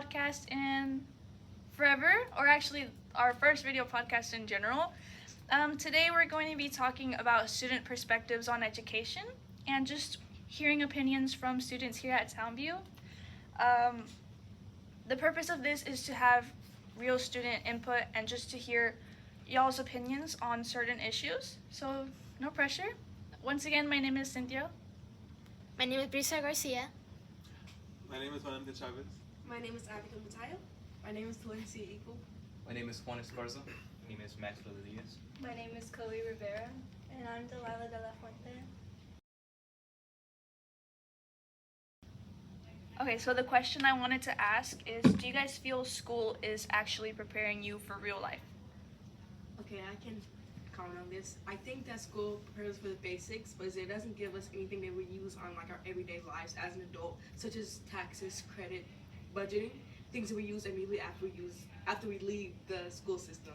podcast in forever, or actually our first video podcast in general. Today we're going to be talking about student perspectives on education and just hearing opinions from students here at Townview. Um, the purpose of this is to have real student input and just to hear y'all's opinions on certain issues. So, no pressure. Once again, my name is Cynthia. My name is Brisa Garcia. My name is Juan Chavez. My name is Abigail Matayo. My name is Valencia Eagle. My name is Juan Esparza. My name is Maxwell Diaz. My name is Chloe Rivera. And I'm Delilah de la Fuente. Okay, so the question I wanted to ask is, do you guys feel school is actually preparing you for real life? Okay, I can comment on this. I think that school prepares us for the basics, but it doesn't give us anything that we use on like our everyday lives as an adult, such as taxes, credit, budgeting, things that we use immediately after we leave the school system.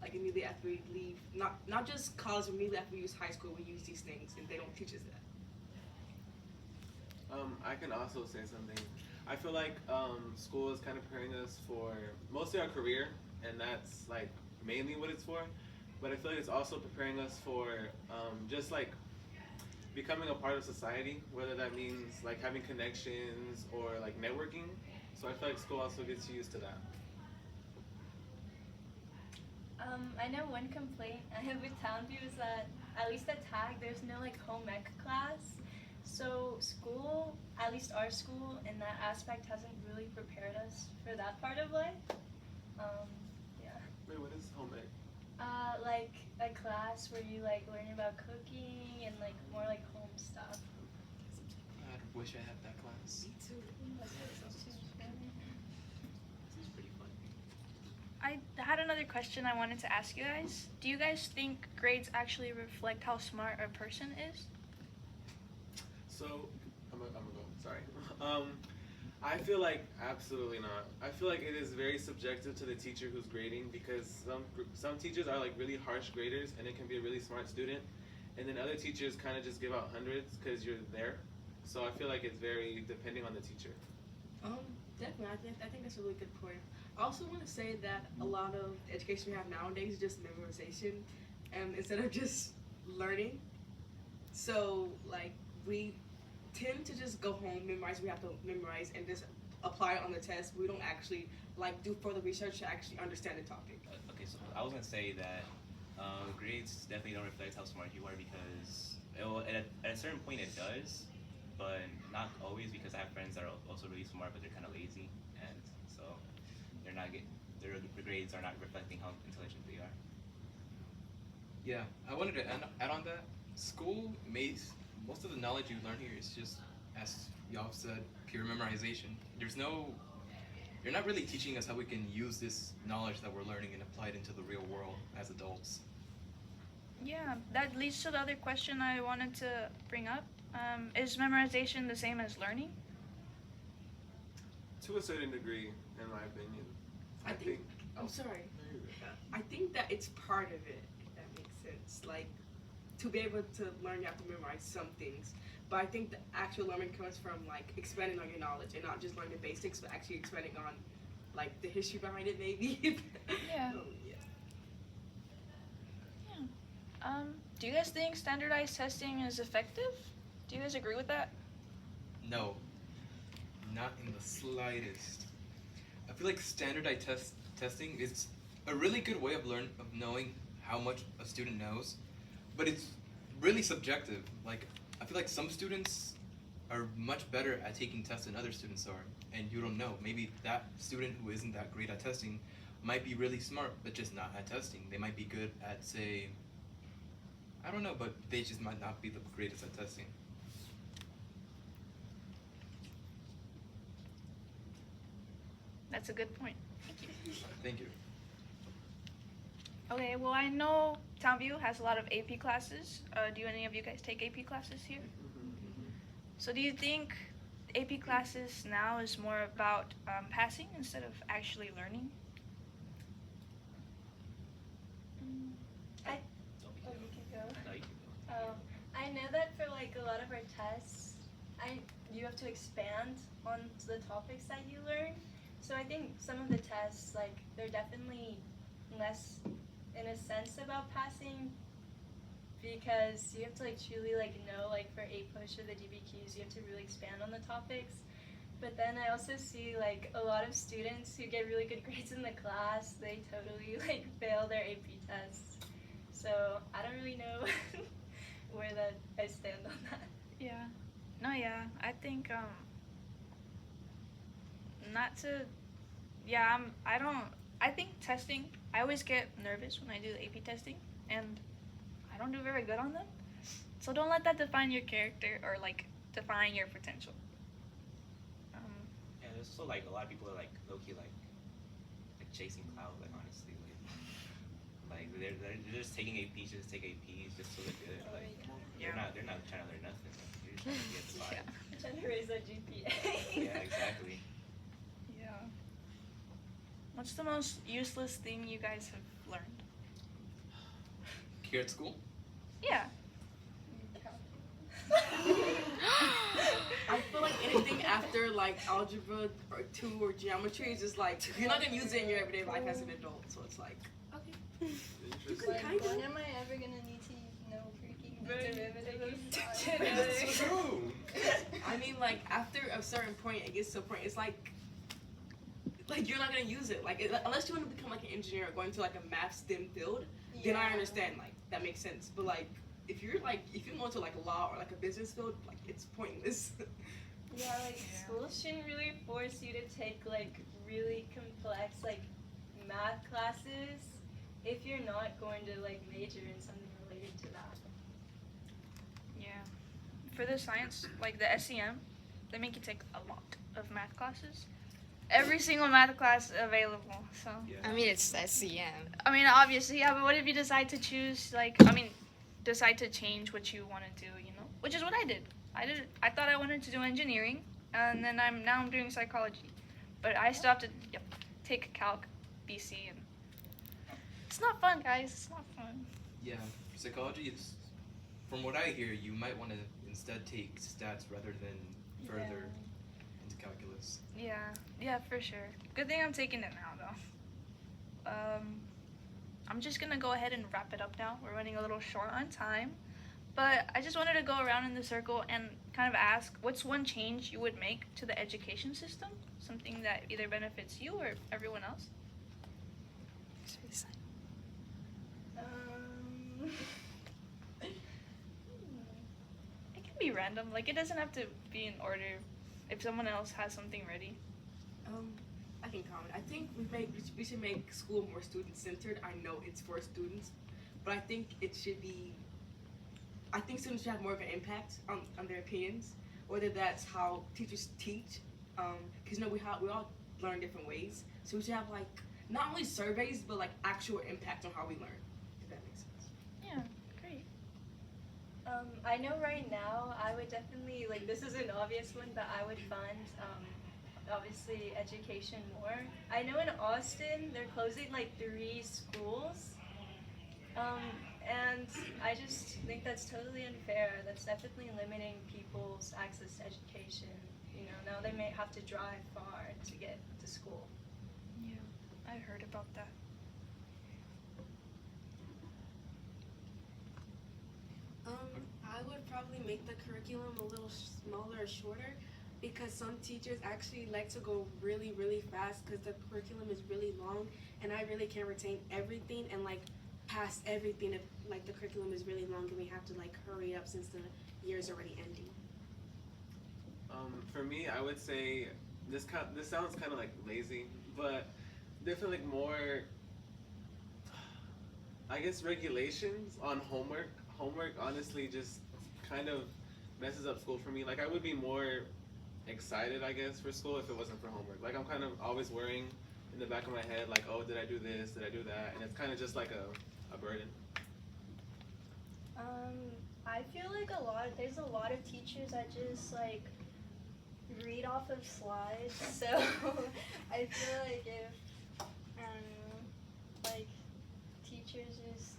Like immediately after we leave, not just college, immediately after we use high school, we use these things, and they don't teach us that. I can also say something. I feel like school is kind of preparing us for mostly our career, and that's like mainly what it's for. But I feel like it's also preparing us for just like becoming a part of society, whether that means like having connections or like networking. So I feel like school also gets you used to that. I know one complaint I have with Townview is that, at least at TAG, there's no like home ec class. So school, at least our school, in that aspect hasn't really prepared us for that part of life. Yeah. Wait, what is home ec? Like a class where you like learn about cooking and like more like home stuff. I wish I had that class. Me too. That's what it sounds like. It's pretty fun. I had another question I wanted to ask you guys. Do you guys think grades actually reflect how smart a person is? So I'm gonna go. Sorry. I feel like absolutely not. I feel like it is very subjective to the teacher who's grading, because some teachers are like really harsh graders and it can be a really smart student, and then other teachers kind of just give out hundreds because you're there. So I feel like it's very depending on the teacher. Definitely. I think that's a really good point. I also want to say that a lot of education we have nowadays is just memorization, instead of just learning. So like we tend to just go home, memorize. We have to memorize and just apply it on the test. We don't actually like do further research to actually understand the topic. Okay, so I was gonna say that grades definitely don't reflect how smart you are, because at a certain point it does, but not always, because I have friends that are also really smart but they're kind of lazy, and so their grades are not reflecting how intelligent they are. Yeah, I wanted to add on that. School most of the knowledge you learn here is just, as y'all said, pure memorization. You're not really teaching us how we can use this knowledge that we're learning and apply it into the real world as adults. Yeah, that leads to the other question I wanted to bring up. Is memorization the same as learning? To a certain degree, in my opinion. I think. I'm sorry. I think that it's part of it, if that makes sense. Like, to be able to learn, you have to memorize some things. But I think the actual learning comes from like expanding on your knowledge and not just learning the basics, but actually expanding on like the history behind it, maybe. Yeah. Yeah. Yeah. Do you guys think standardized testing is effective? Do you guys agree with that? No, not in the slightest. I feel like standardized testing is a really good way of knowing how much a student knows, but it's really subjective. Like, I feel like some students are much better at taking tests than other students are, and you don't know. Maybe that student who isn't that great at testing might be really smart, but just not at testing. They might be good at, say, I don't know, but they just might not be the greatest at testing. That's a good point. Thank you. Thank you. Okay, well, I know Townview has a lot of AP classes. Do any of you guys take AP classes here? So do you think AP classes now is more about passing instead of actually learning? Oh, you can go. No, you can go. I know that for like a lot of our tests, you have to expand on the topics that you learn. So I think some of the tests, like, they're definitely less, in a sense, about passing, because you have to, like, truly, like, know, like, for A-push or the DBQs, you have to really expand on the topics. But then I also see, like, a lot of students who get really good grades in the class, they totally, like, fail their AP tests. So I don't really know where that I stand on that. Yeah. No, yeah. I think not to. Yeah, I don't. I think testing. I always get nervous when I do the AP testing, and I don't do very good on them. So don't let that define your character or like define your potential. Yeah, there's also like a lot of people are like low key like chasing clout. Like honestly, like they're just taking APs just to take APs just so they're good. Like they're not trying to learn nothing. They're just trying to get by. Yeah. Trying to raise that GPA. Yeah, exactly. Yeah. What's the most useless thing you guys have learned? Here at school? Yeah. I feel like anything after like algebra or 2 or geometry is just like you're not gonna use it in your everyday life as an adult. So it's like okay, you can Like, kind when of. am I ever gonna need to know freaking Right. derivatives? True. I mean, like after a certain point, it gets to a point. It's like you're not gonna use it. Like unless you want to become like an engineer or go into like a math STEM field, then I understand. Like that makes sense. But like if you go into like law or like a business field, like it's pointless. Yeah, like school shouldn't really force you to take like really complex like math classes if you're not going to like major in something related to that. Yeah. For the science, like the SEM, they make you take a lot of math classes. Every single math class available. So. I mean, it's SEM. I mean, obviously, yeah. But what if you decide to choose, like, decide to change what you want to do? You know, which is what I did. I thought I wanted to do engineering, and then I'm doing psychology, but I still have to take calc, BC, and it's not fun, guys. It's not fun. Yeah, for psychology, it's from what I hear, you might want to instead take stats rather than further into calculus. Yeah, for sure. Good thing I'm taking it now, though. I'm just gonna go ahead and wrap it up now. We're running a little short on time, but I just wanted to go around in the circle and kind of ask, what's one change you would make to the education system? Something that either benefits you or everyone else? It can be random. Like, it doesn't have to be in order. If someone else has something ready. I can comment. I think we should make school more student centered. I know it's for students, but I think it should be. I think students should have more of an impact on their opinions, whether that's how teachers teach, because we all learn different ways. So we should have like not only surveys but like actual impact on how we learn. If that makes sense. Yeah, great. I know right now I would definitely, like, this is an obvious one, but I would fund obviously education more. I know in Austin they're closing like 3 schools, and I just think that's totally unfair. That's definitely limiting people's access to education. You know, now they may have to drive far to get to school. Yeah, I heard about that. I would probably make the curriculum a little smaller or shorter, because some teachers actually like to go really, really fast because the curriculum is really long, and I really can't retain everything and like pass everything if like the curriculum is really long and we have to like hurry up since the year is already ending. For me, I would say this sounds kind of like lazy, but definitely like more, I guess, regulations on homework. Homework honestly just kind of messes up school for me. Like I would be more excited, I guess, for school if it wasn't for homework. Like I'm kind of always worrying in the back of my head, like, oh, did I do this? Did I do that? And it's kind of just like a burden. I feel like there's a lot of teachers that just like read off of slides. So I feel like if like teachers just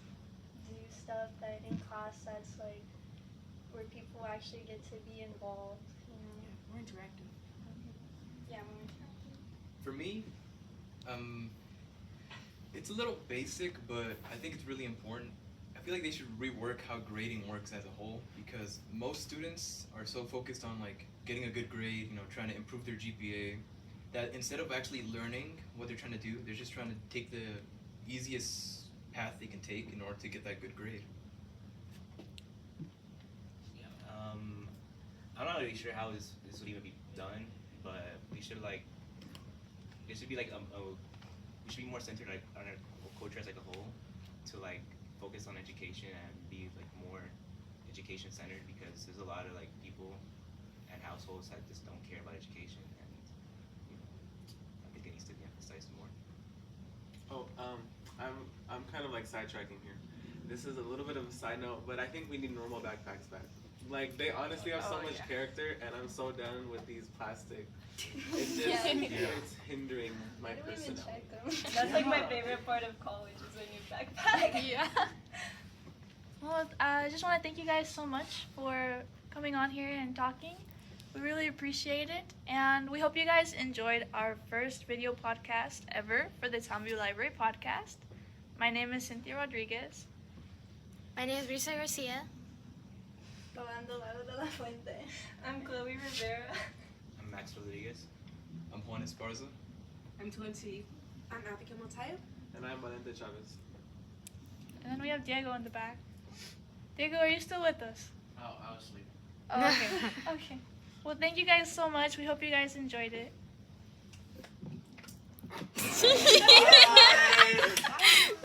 do stuff that in class that's like where people actually get to be involved. You know? More interactive. Yeah, more interactive. For me, it's a little basic, but I think it's really important. I feel like they should rework how grading works as a whole because most students are so focused on like getting a good grade, trying to improve their GPA, that instead of actually learning what they're trying to do, they're just trying to take the easiest path they can take in order to get that good grade. Yeah. I'm not really sure how this would even be done, but we should there should be we should be more centered on our culture as like a whole, to like focus on education and be like more education centered because there's a lot of like people and households that just don't care about education, and I think it needs to be emphasized more. Oh, I'm kind of like sidetracking here. This is a little bit of a side note, but I think we need normal backpacks back. Like they honestly have so much character, and I'm so done with these plastic. It's just it's hindering my I don't even personality. check them. That's like my favorite part of college is a new backpack. Yeah. Well, I just want to thank you guys so much for coming on here and talking. We really appreciate it, and we hope you guys enjoyed our first video podcast ever for the Townview Library podcast. My name is Cynthia Rodriguez. My name is Brisa Garcia. Rolando Lago de la Fuente. I'm Chloe Rivera. I'm Max Rodriguez. I'm Juan Esparza. I'm 20. I'm Abigail Montayo. And I'm Valente Chavez. And then we have Diego in the back. Diego, are you still with us? Oh, I was asleep. Oh, okay. Okay. Well, thank you guys so much. We hope you guys enjoyed it.